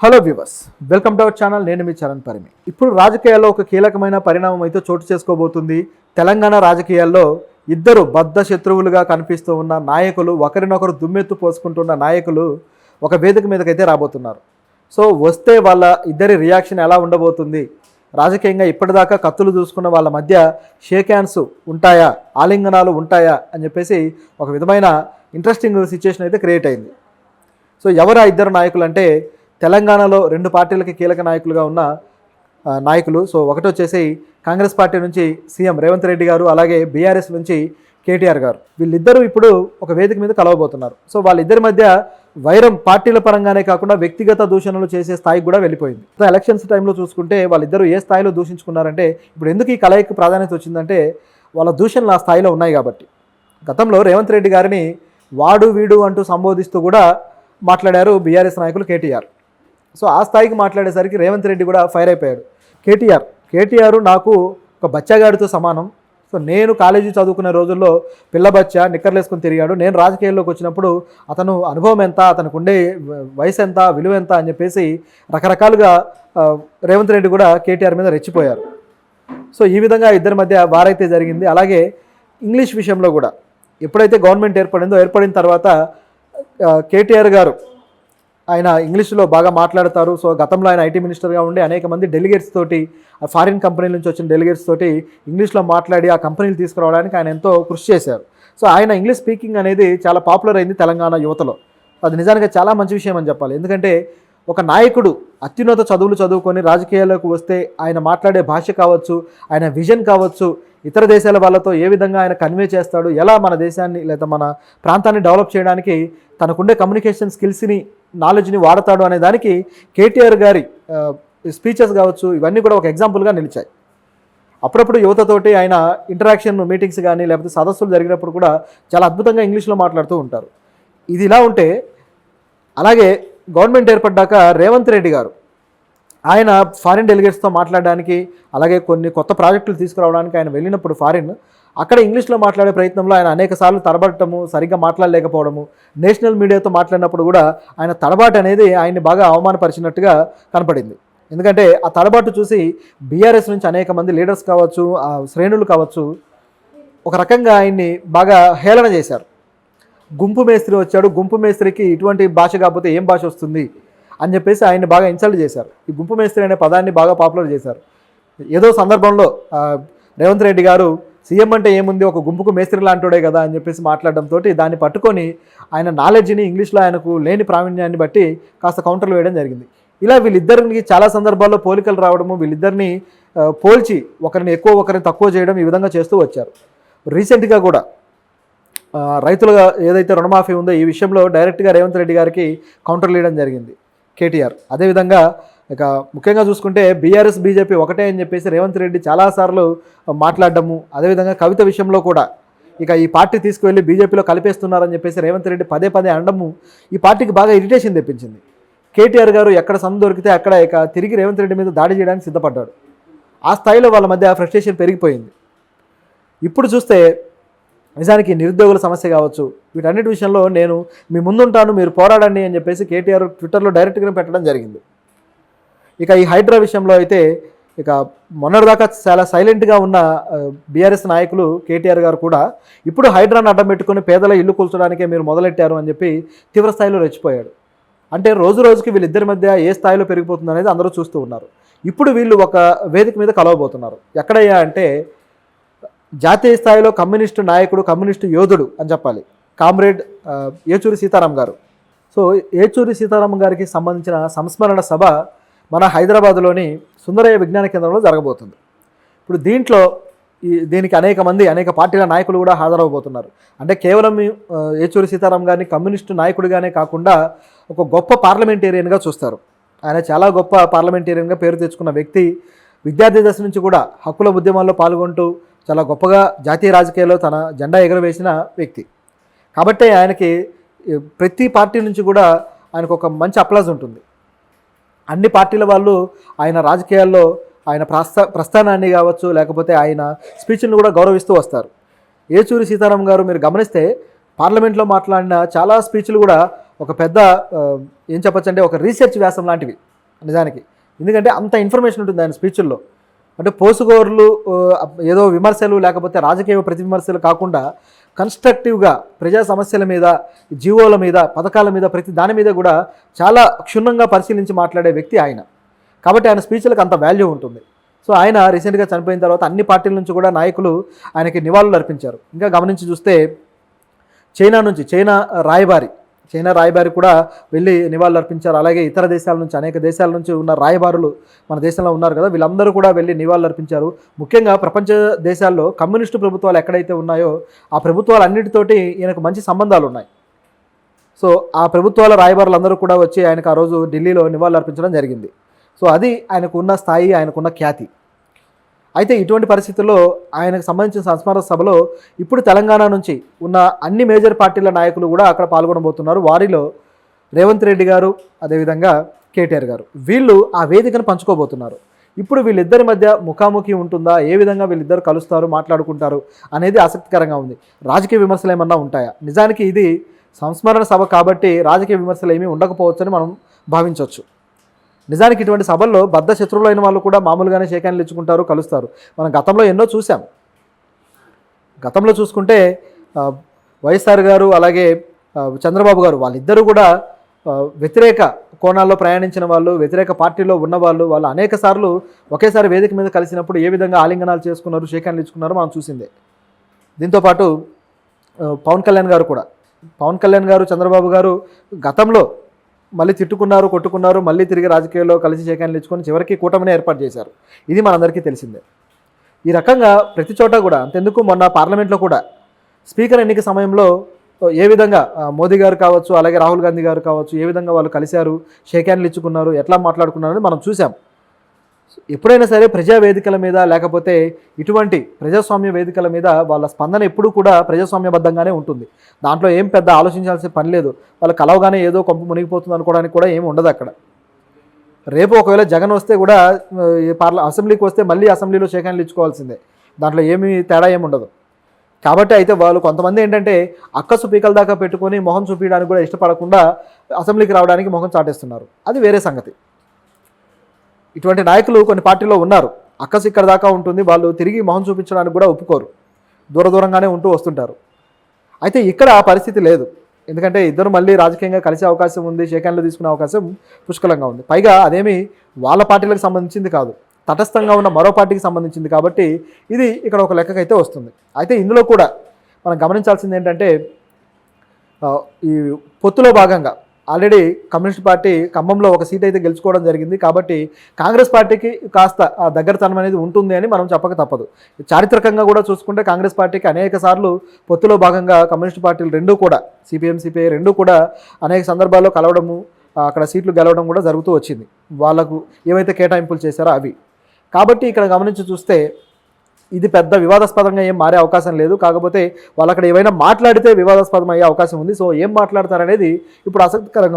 Hello viewers, welcome to our channel. నేను మీ చరణ్ పరిమి. ఇప్పుడు రాజకీయాల్లో ఒక కీలకమైన పరిణామం అయితే చోటు చేసుకోబోతుంది. తెలంగాణ రాజకీయాల్లో ఇద్దరు బద్ధ శత్రువులుగా కనిపిస్తూ ఉన్న నాయకులు, ఒకరినొకరు దుమ్మెత్తు పోసుకుంటున్న నాయకులు ఒక వేదిక మీదకైతే రాబోతున్నారు. సో వస్తే వాళ్ళ ఇద్దరి రియాక్షన్ ఎలా ఉండబోతుంది, రాజకీయంగా ఇప్పటిదాకా కత్తులు చూసుకున్న వాళ్ళ మధ్య షేక్ హ్యాండ్స్ ఉంటాయా, ఆలింగనాలు ఉంటాయా అని చెప్పేసి ఒక విధమైన ఇంట్రెస్టింగ్ సిచ్యుయేషన్ అయితే క్రియేట్ అయింది. సో ఎవరు ఆ ఇద్దరు నాయకులు అంటే, తెలంగాణలో రెండు పార్టీలకి కీలక నాయకులుగా ఉన్న నాయకులు. సో ఒకటి వచ్చేసి కాంగ్రెస్ పార్టీ నుంచి సీఎం రేవంత్ రెడ్డి గారు, అలాగే బీఆర్ఎస్ నుంచి కేటీఆర్ గారు. వీళ్ళిద్దరూ ఇప్పుడు ఒక వేదిక మీద కలవబోతున్నారు. సో వాళ్ళిద్దరి మధ్య వైరం పార్టీల పరంగానే కాకుండా వ్యక్తిగత దూషణలు చేసే స్థాయికి కూడా వెళ్ళిపోయింది. ఎలక్షన్స్ టైంలో చూసుకుంటే వాళ్ళిద్దరూ ఏ స్థాయిలో దూషించుకున్నారంటే, ఇప్పుడు ఎందుకు ఈ కలయికి ప్రాధాన్యత వచ్చిందంటే వాళ్ళ దూషణలు ఆ స్థాయిలో ఉన్నాయి కాబట్టి. గతంలో రేవంత్ రెడ్డి గారిని వాడు వీడు అంటూ సంబోధిస్తూ కూడా మాట్లాడారు బీఆర్ఎస్ నాయకులు కేటీఆర్. సో ఆ స్థాయికి మాట్లాడేసరికి రేవంత్ రెడ్డి కూడా ఫైర్ అయిపోయాడు. కేటీఆర్ నాకు ఒక బచ్చాగాడితో సమానం. సో నేను కాలేజీ చదువుకునే రోజుల్లో పిల్ల బచ్చా నిక్కర్లు వేసుకొని తిరిగాడు. నేను రాజకీయాల్లోకి వచ్చినప్పుడు అతను అనుభవం ఎంత, అతనికి ఉండే వయసు ఎంత, విలువ ఎంత అని చెప్పేసి రకరకాలుగా రేవంత్ రెడ్డి కూడా కేటీఆర్ మీద రెచ్చిపోయారు. సో ఈ విధంగా ఇద్దరి మధ్య వారైతే జరిగింది. అలాగే ఇంగ్లీష్ విషయంలో కూడా ఎప్పుడైతే గవర్నమెంట్ ఏర్పడిన తర్వాత కేటీఆర్ గారు ఆయన ఇంగ్లీష్లో బాగా మాట్లాడతారు. సో గతంలో ఆయన ఐటీ మినిస్టర్గా ఉండి అనేక మంది డెలిగేట్స్ తోటి, ఫారిన్ కంపెనీల నుంచి వచ్చిన డెలిగేట్స్ తోటి ఇంగ్లీష్లో మాట్లాడి ఆ కంపెనీలు తీసుకురావడానికి ఆయన ఎంతో కృషి చేశారు. సో ఆయన ఇంగ్లీష్ స్పీకింగ్ అనేది చాలా పాపులర్ అయింది తెలంగాణ యువతలో. అది నిజానికి చాలా మంచి విషయం అని చెప్పాలి. ఎందుకంటే ఒక నాయకుడు అత్యున్నత చదువులు చదువుకొని రాజకీయాల్లోకి వస్తే ఆయన మాట్లాడే భాష కావచ్చు, ఆయన విజన్ కావచ్చు, ఇతర దేశాల వాళ్ళతో ఏ విధంగా ఆయన కన్వే చేస్తాడు, ఎలా మన దేశాన్ని లేదా మన ప్రాంతాన్ని డెవలప్ చేయడానికి తనకుండే కమ్యూనికేషన్ స్కిల్స్ని, నాలెడ్జ్ని వాడతాడు అనే దానికి కేటీఆర్ గారి స్పీచెస్ కావచ్చు, ఇవన్నీ కూడా ఒక ఎగ్జాంపుల్గా నిలిచాయి. అప్పుడప్పుడు యువతతోటి ఆయన ఇంటరాక్షన్ మీటింగ్స్ కానీ లేకపోతే సదస్సులు జరిగినప్పుడు కూడా చాలా అద్భుతంగా ఇంగ్లీష్లో మాట్లాడుతూ ఉంటారు. ఇది ఇలా ఉంటే, అలాగే గవర్నమెంట్ ఏర్పడ్డాక రేవంత్ రెడ్డి గారు ఆయన ఫారిన్ డెలిగేట్స్తో మాట్లాడడానికి, అలాగే కొన్ని కొత్త ప్రాజెక్టులు తీసుకురావడానికి ఆయన వెళ్ళినప్పుడు అక్కడ ఇంగ్లీష్లో మాట్లాడే ప్రయత్నంలో ఆయన అనేక సార్లు తడబడటము, సరిగ్గా మాట్లాడలేకపోవడము, నేషనల్ మీడియాతో మాట్లాడినప్పుడు కూడా ఆయన తడబాటు అనేది ఆయన్ని బాగా అవమానపరిచినట్టుగా కనపడింది. ఎందుకంటే ఆ తడబాటు చూసి బీఆర్ఎస్ నుంచి అనేక మంది లీడర్స్ కావచ్చు, శ్రేణులు కావచ్చు, ఒక రకంగా ఆయన్ని బాగా హేళన చేశారు. గుంపు మేస్త్రి వచ్చాడు, గుంపు మేస్త్రికి ఇటువంటి భాష కాకపోతే ఏం భాష వస్తుంది అని చెప్పేసి ఆయన్ని బాగా ఇన్సల్ట్ చేశారు. ఈ గుంపు మేస్త్రి అనే పదాన్ని బాగా పాపులర్ చేశారు. ఏదో సందర్భంలో రేవంత్ రెడ్డి గారు సీఎం అంటే ఏముంది, ఒక గుంపుకు మేస్త్రి లాంటివాడే కదా అని చెప్పేసి మాట్లాడడంతో దాన్ని పట్టుకొని ఆయన నాలెడ్జ్ని, ఇంగ్లీష్లో ఆయనకు లేని ప్రావీణ్యాన్ని బట్టి కాస్త కౌంటర్లు వేయడం జరిగింది. ఇలా వీళ్ళిద్దరికి చాలా సందర్భాల్లో పోలికలు రావడము, వీళ్ళిద్దరిని పోల్చి ఒకరిని ఎక్కువ ఒకరిని తక్కువ చేయడం, ఈ విధంగా చేస్తూ వచ్చారు. రీసెంట్గా కూడా రైతులుగా ఏదైతే రుణమాఫీ ఉందో ఈ విషయంలో డైరెక్ట్గా రేవంత్ రెడ్డి గారికి కౌంటర్లు వేయడం జరిగింది కేటీఆర్. అదేవిధంగా ఇక ముఖ్యంగా చూసుకుంటే బీఆర్ఎస్ బీజేపీ ఒకటే అని చెప్పేసి రేవంత్ రెడ్డి చాలాసార్లు మాట్లాడడము, అదేవిధంగా కవిత విషయంలో కూడా ఇక ఈ పార్టీ తీసుకువెళ్ళి బీజేపీలో కలిపేస్తున్నారని చెప్పేసి రేవంత్ రెడ్డి పదే అనడము ఈ పార్టీకి బాగా ఇరిటేషన్ తెప్పించింది. కేటీఆర్ గారు ఎక్కడ సందు దొరికితే అక్కడ ఇక తిరిగి రేవంత్ రెడ్డి మీద దాడి చేయడానికి సిద్ధపడ్డాడు. ఆ స్థాయిలో వాళ్ళ మధ్య ఫ్రస్ట్రేషన్ పెరిగిపోయింది. ఇప్పుడు చూస్తే నిజానికి నిరుద్యోగుల సమస్య కావచ్చు, వీటన్నిటి విషయంలో నేను మీ ముందుంటాను, మీరు పోరాడండి అని చెప్పేసి కేటీఆర్ ట్విట్టర్లో డైరెక్ట్గా పెట్టడం జరిగింది. ఇక ఈ హైడ్రా విషయంలో అయితే ఇక మొన్నటిదాకా చాలా సైలెంట్గా ఉన్న బీఆర్ఎస్ నాయకులు కేటీఆర్ గారు కూడా ఇప్పుడు హైడ్రాను అడ్డం పెట్టుకుని పేదల ఇల్లు కూల్చడానికే మీరు మొదలెట్టారు అని చెప్పి తీవ్ర స్థాయిలో రెచ్చిపోయాడు. అంటే రోజు రోజుకి వీళ్ళిద్దరి మధ్య ఏ స్థాయిలో పెరిగిపోతుంది అనేది అందరూ చూస్తూ ఉన్నారు. ఇప్పుడు వీళ్ళు ఒక వేదిక మీద కలవబోతున్నారు. ఎక్కడయ్యా అంటే జాతీయ స్థాయిలో కమ్యూనిస్టు నాయకుడు, కమ్యూనిస్టు యోధుడు అని చెప్పాలి, కామ్రేడ్ ఏచూరి సీతారాం గారు. సో ఏచూరి సీతారాం గారికి సంబంధించిన సంస్మరణ సభ మన హైదరాబాదులోని సుందరయ్య విజ్ఞాన కేంద్రంలో జరగబోతుంది. ఇప్పుడు దీనికి అనేక పార్టీల నాయకులు కూడా హాజరవబోతున్నారు. అంటే కేవలం ఏచూరి సీతారాం గారిని కమ్యూనిస్టు నాయకుడిగానే కాకుండా ఒక గొప్ప పార్లమెంటేరియన్గా చూస్తారు. ఆయన చాలా గొప్ప పార్లమెంటేరియన్గా పేరు తెచ్చుకున్న వ్యక్తి. విద్యార్థి దశ నుంచి కూడా హక్కుల ఉద్యమాల్లో పాల్గొంటూ చాలా గొప్పగా జాతీయ రాజకీయాల్లో తన జెండా ఎగరవేసిన వ్యక్తి. కాబట్టి ఆయనకి ప్రతి పార్టీ నుంచి కూడా ఆయనకు ఒక మంచి అప్లాజ్ ఉంటుంది. అన్ని పార్టీల వాళ్ళు ఆయన రాజకీయాల్లో ఆయన ప్రస్థానాన్ని కావచ్చు, లేకపోతే ఆయన స్పీచ్లను కూడా గౌరవిస్తూ వస్తారు. ఏచూరి సీతారాం గారు మీరు గమనిస్తే పార్లమెంట్లో మాట్లాడిన చాలా స్పీచ్లు కూడా ఒక పెద్ద ఏం చెప్పొచ్చంటే ఒక రీసెర్చ్ వ్యాసం లాంటివి. నిజానికి. ఎందుకంటే అంత ఇన్ఫర్మేషన్ ఉంటుంది ఆయన స్పీచ్ల్లో. అంటే పోసుకోర్లు ఏదో విమర్శలు లేకపోతే రాజకీయ ప్రతి విమర్శలు కాకుండా కన్స్ట్రక్టివ్గా ప్రజా సమస్యల మీద, జీవోల మీద, పథకాల మీద, ప్రతి దాని మీద కూడా చాలా క్షుణ్ణంగా పరిశీలించి మాట్లాడే వ్యక్తి ఆయన. కాబట్టి ఆయన స్పీచ్లకు అంత వాల్యూ ఉంటుంది. సో ఆయన రీసెంట్గా చనిపోయిన తర్వాత అన్ని పార్టీల నుంచి కూడా నాయకులు ఆయనకి నివాళులు అర్పించారు. ఇంకా గమనించి చూస్తే చైనా రాయబారి కూడా వెళ్ళి నివాళులు అర్పించారు. అలాగే ఇతర దేశాల నుంచి, అనేక దేశాల నుంచి ఉన్న రాయబారులు మన దేశంలో ఉన్నారు కదా, వీళ్ళందరూ కూడా వెళ్ళి నివాళులు అర్పించారు. ముఖ్యంగా ప్రపంచ దేశాల్లో కమ్యూనిస్టు ప్రభుత్వాలు ఎక్కడైతే ఉన్నాయో ఆ ప్రభుత్వాలన్నిటితోటి ఈయనకు మంచి సంబంధాలు ఉన్నాయి. సో ఆ ప్రభుత్వాల రాయబారులందరూ కూడా వచ్చి ఆయనకు ఆ రోజు ఢిల్లీలో నివాళులు అర్పించడం జరిగింది. సో అది ఆయనకున్న స్థాయి, ఆయనకున్న ఖ్యాతి. అయితే ఇటువంటి పరిస్థితుల్లో ఆయనకు సంబంధించిన సంస్మరణ సభలో ఇప్పుడు తెలంగాణ నుంచి ఉన్న అన్ని మేజర్ పార్టీల నాయకులు కూడా అక్కడ పాల్గొనబోతున్నారు. వారిలో రేవంత్ రెడ్డి గారు, అదేవిధంగా కేటీఆర్ గారు, వీళ్ళు ఆ వేదికను పంచుకోబోతున్నారు. ఇప్పుడు వీళ్ళిద్దరి మధ్య ముఖాముఖి ఉంటుందా, ఏ విధంగా వీళ్ళిద్దరు కలుస్తారు, మాట్లాడుకుంటారు అనేది ఆసక్తికరంగా ఉంది. రాజకీయ విమర్శలు ఏమన్నా ఉంటాయా? నిజానికి ఇది సంస్మరణ సభ కాబట్టి రాజకీయ విమర్శలు ఏమీ ఉండకపోవచ్చని మనం భావించవచ్చు. నిజానికి ఇటువంటి సభల్లో బద్ధ శత్రువులైన వాళ్ళు కూడా మామూలుగానే షేక్ హ్యాండ్లు ఇచ్చుకుంటారు, కలుస్తారు. మనం గతంలో ఎన్నో చూసాం. గతంలో చూసుకుంటే వైఎస్ఆర్ గారు అలాగే చంద్రబాబు గారు వాళ్ళిద్దరూ కూడా వ్యతిరేక కోణాల్లో ప్రయాణించిన వాళ్ళు, వ్యతిరేక పార్టీలో ఉన్నవాళ్ళు, వాళ్ళు అనేక సార్లు ఒకేసారి వేదిక మీద కలిసినప్పుడు ఏ విధంగా ఆలింగనాలు చేసుకున్నారు, షేక్ హ్యాండ్లు ఇచ్చుకున్నారు మనం చూసిందే. దీంతోపాటు పవన్ కళ్యాణ్ గారు చంద్రబాబు గారు గతంలో మళ్ళీ తిట్టుకున్నారు, కొట్టుకున్నారు, మళ్ళీ తిరిగి రాజకీయాల్లో కలిసి షేక్ హ్యాండ్లు ఇచ్చుకొని చివరికి కూటమిని ఏర్పాటు చేశారు. ఇది మనందరికీ తెలిసిందే. ఈ రకంగా ప్రతి చోట కూడా, అంతెందుకు మొన్న పార్లమెంట్లో కూడా స్పీకర్ ఎన్నిక సమయంలో ఏ విధంగా మోదీ గారు కావచ్చు, అలాగే రాహుల్ గాంధీ గారు కావచ్చు, ఏ విధంగా వాళ్ళు కలిశారు, షేక్ హ్యాండ్లు ఇచ్చుకున్నారు, ఎట్లా మాట్లాడుకున్నారని మనం చూసాం. ఎప్పుడైనా సరే ప్రజా వేదికల మీద లేకపోతే ఇటువంటి ప్రజాస్వామ్య వేదికల మీద వాళ్ళ స్పందన ఎప్పుడూ కూడా ప్రజాస్వామ్యబద్ధంగానే ఉంటుంది. దాంట్లో ఏం పెద్ద ఆలోచించాల్సిన పని లేదు. వాళ్ళు కలవగానే ఏదో కొంప మునిగిపోతుంది అనుకోవడానికి కూడా ఏమి ఉండదు అక్కడ. రేపు ఒకవేళ జగన్ వస్తే కూడా అసెంబ్లీకి వస్తే మళ్ళీ అసెంబ్లీలో షేక్ హ్యాండ్లు ఇచ్చుకోవాల్సిందే. దాంట్లో ఏమీ తేడా ఏమి ఉండదు. కాబట్టి అయితే వాళ్ళు కొంతమంది ఏంటంటే అక్కసు పీకల దాకా పెట్టుకొని మొహం చూపించడానికి కూడా ఇష్టపడకుండా అసెంబ్లీకి రావడానికి మొహం చాటేస్తున్నారు. అది వేరే సంగతి. ఇటువంటి నాయకులు కొన్ని పార్టీలో ఉన్నారు. అక్కసు ఇక్కడ దాకా ఉంటుంది, వాళ్ళు తిరిగి మొహం చూపించడానికి కూడా ఒప్పుకోరు, దూరంగానే ఉంటూ వస్తుంటారు. అయితే ఇక్కడ ఆ పరిస్థితి లేదు. ఎందుకంటే ఇద్దరు మళ్ళీ రాజకీయంగా కలిసే అవకాశం ఉంది, షేక్ హ్యాండ్లు తీసుకునే అవకాశం పుష్కలంగా ఉంది. పైగా అదేమి వాళ్ళ పార్టీలకు సంబంధించింది కాదు, తటస్థంగా ఉన్న మరో పార్టీకి సంబంధించింది కాబట్టి ఇది ఇక్కడ ఒక లెక్కకైతే వస్తుంది. అయితే ఇందులో కూడా మనం గమనించాల్సింది ఏంటంటే ఈ పొత్తులో భాగంగా ఆల్రెడీ కమ్యూనిస్ట్ పార్టీ ఖమ్మంలో ఒక సీట్ అయితే గెలుచుకోవడం జరిగింది. కాబట్టి కాంగ్రెస్ పార్టీకి కాస్త దగ్గరతనం అనేది ఉంటుంది అని మనం చెప్పక తప్పదు. చారిత్రకంగా కూడా చూసుకుంటే కాంగ్రెస్ పార్టీకి అనేక సార్లు పొత్తులో భాగంగా కమ్యూనిస్ట్ పార్టీలు రెండూ కూడా, సిపిఎం సిపిఐ రెండూ కూడా అనేక సందర్భాల్లో కలవడము, అక్కడ సీట్లు గెలవడం కూడా జరుగుతూ వచ్చింది, వాళ్ళకు ఏవైతే కేటాయింపులు చేశారో అవి. కాబట్టి ఇక్కడ గమనించి చూస్తే ఇది పెద్ద వివాదాస్పదంగా ఏం మారే అవకాశం లేదు. కాకపోతే వాళ్ళు అక్కడ ఏమైనా మాట్లాడితే వివాదాస్పదం అయ్యే అవకాశం ఉంది. సో ఏం మాట్లాడతారనేది ఇప్పుడు ఆసక్తికరంగా